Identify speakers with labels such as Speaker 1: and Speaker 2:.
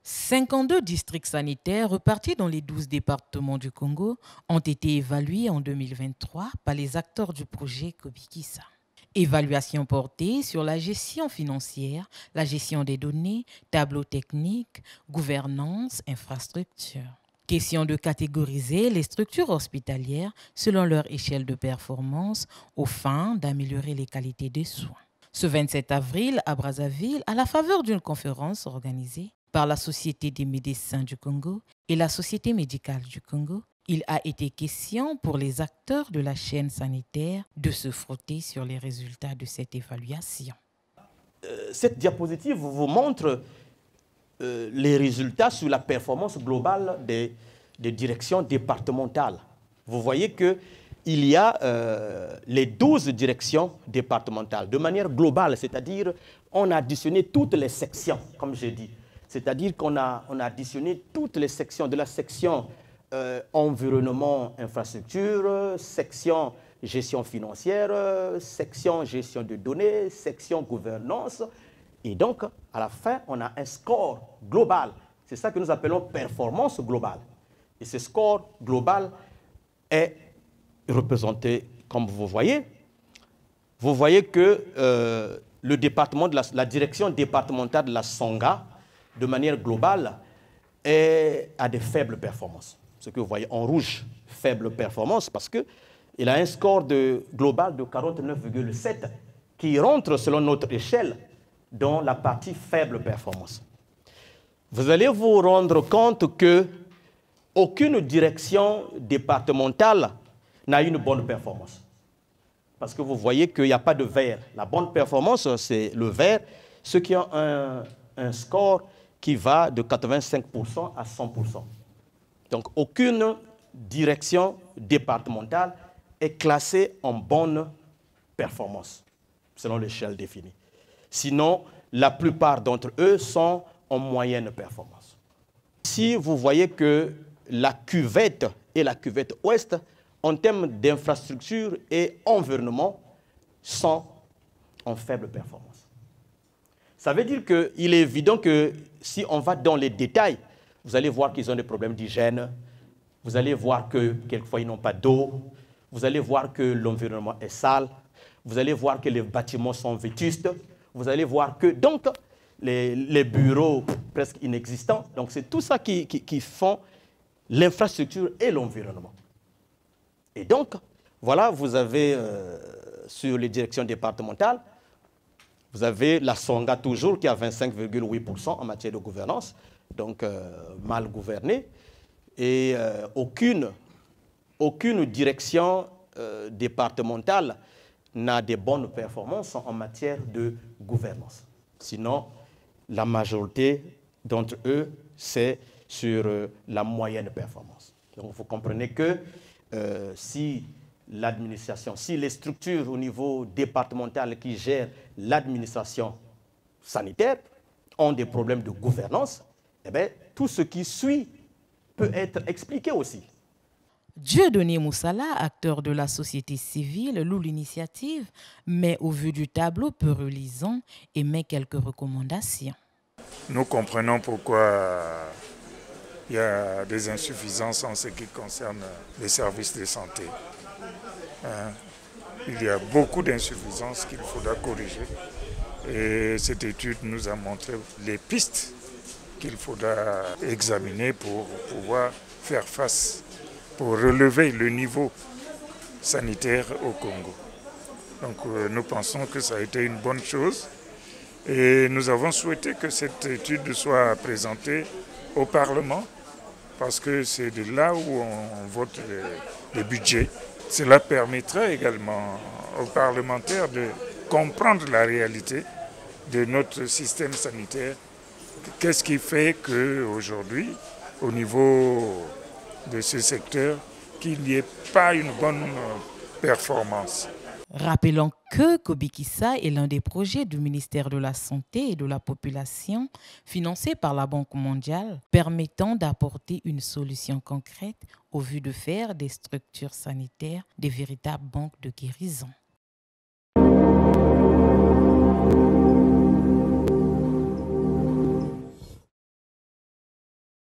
Speaker 1: 52 districts sanitaires repartis dans les 12 départements du Congo ont été évalués en 2023 par les acteurs du projet Kobikisa. Évaluation portée sur la gestion financière, la gestion des données, tableaux techniques, gouvernance, infrastructure. Question de catégoriser les structures hospitalières selon leur échelle de performance aux fins d'améliorer les qualités des soins. Ce 27 avril, à Brazzaville, à la faveur d'une conférence organisée par la Société des médecins du Congo et la Société médicale du Congo, il a été question pour les acteurs de la chaîne sanitaire de se frotter sur les résultats de cette évaluation.
Speaker 2: Cette diapositive vous montre les résultats sur la performance globale des directions départementales. Vous voyez qu'il y a les 12 directions départementales de manière globale, c'est-à-dire on a additionné toutes les sections, comme j'ai dit. C'est-à-dire qu'on a additionné toutes les sections, de la section environnement, infrastructure, section gestion financière, section gestion de données, section gouvernance. Et donc, à la fin, on a un score global. C'est ça que nous appelons performance globale. Et ce score global est représenté, comme vous voyez. Vous voyez que le département de la direction départementale de la Songa, de manière globale, a des faibles performances. Ce que vous voyez en rouge, faible performance, parce qu'il a un score global de 49,7 qui rentre selon notre échelle dans la partie faible performance. Vous allez vous rendre compte qu'aucune direction départementale n'a une bonne performance. Parce que vous voyez qu'il n'y a pas de vert. La bonne performance, c'est le vert, ceux qui ont un score qui va de 85% à 100%. Donc, aucune direction départementale est classée en bonne performance, selon l'échelle définie. Sinon, la plupart d'entre eux sont en moyenne performance. Si vous voyez que la cuvette et la cuvette ouest, en termes d'infrastructure et environnement, sont en faible performance. Ça veut dire qu'il est évident que si on va dans les détails, vous allez voir qu'ils ont des problèmes d'hygiène, vous allez voir que quelquefois ils n'ont pas d'eau, vous allez voir que l'environnement est sale, vous allez voir que les bâtiments sont vétustes, vous allez voir que donc les bureaux presque inexistants. Donc c'est tout ça qui font l'infrastructure et l'environnement. Et donc, voilà, vous avez sur les directions départementales, vous avez la Songa toujours qui a 25,8% en matière de gouvernance, donc mal gouvernée. Et aucune direction départementale n'a de bonnes performances en matière de gouvernance. Sinon, la majorité d'entre eux, c'est sur la moyenne performance. Donc vous comprenez que si l'administration, si les structures au niveau départemental qui gèrent l'administration sanitaire ont des problèmes de gouvernance, eh bien, tout ce qui suit peut être expliqué aussi.
Speaker 1: Dieudonné Moussala, acteur de la société civile, loue l'initiative, mais au vu du tableau peu reluisant, émet quelques recommandations.
Speaker 3: Nous comprenons pourquoi il y a des insuffisances en ce qui concerne les services de santé. Il y a beaucoup d'insuffisances qu'il faudra corriger. Et cette étude nous a montré les pistes qu'il faudra examiner pour pouvoir faire face, pour relever le niveau sanitaire au Congo. Donc nous pensons que ça a été une bonne chose et nous avons souhaité que cette étude soit présentée au Parlement parce que c'est de là où on vote les budgets. Cela permettra également aux parlementaires de comprendre la réalité de notre système sanitaire. Qu'est-ce qui fait qu'aujourd'hui, au niveau de ce secteur, qu'il n'y ait pas une bonne performance?
Speaker 1: Rappelons que Kobikisa est l'un des projets du ministère de la Santé et de la Population financé par la Banque mondiale permettant d'apporter une solution concrète au vu de faire des structures sanitaires des véritables banques de guérison.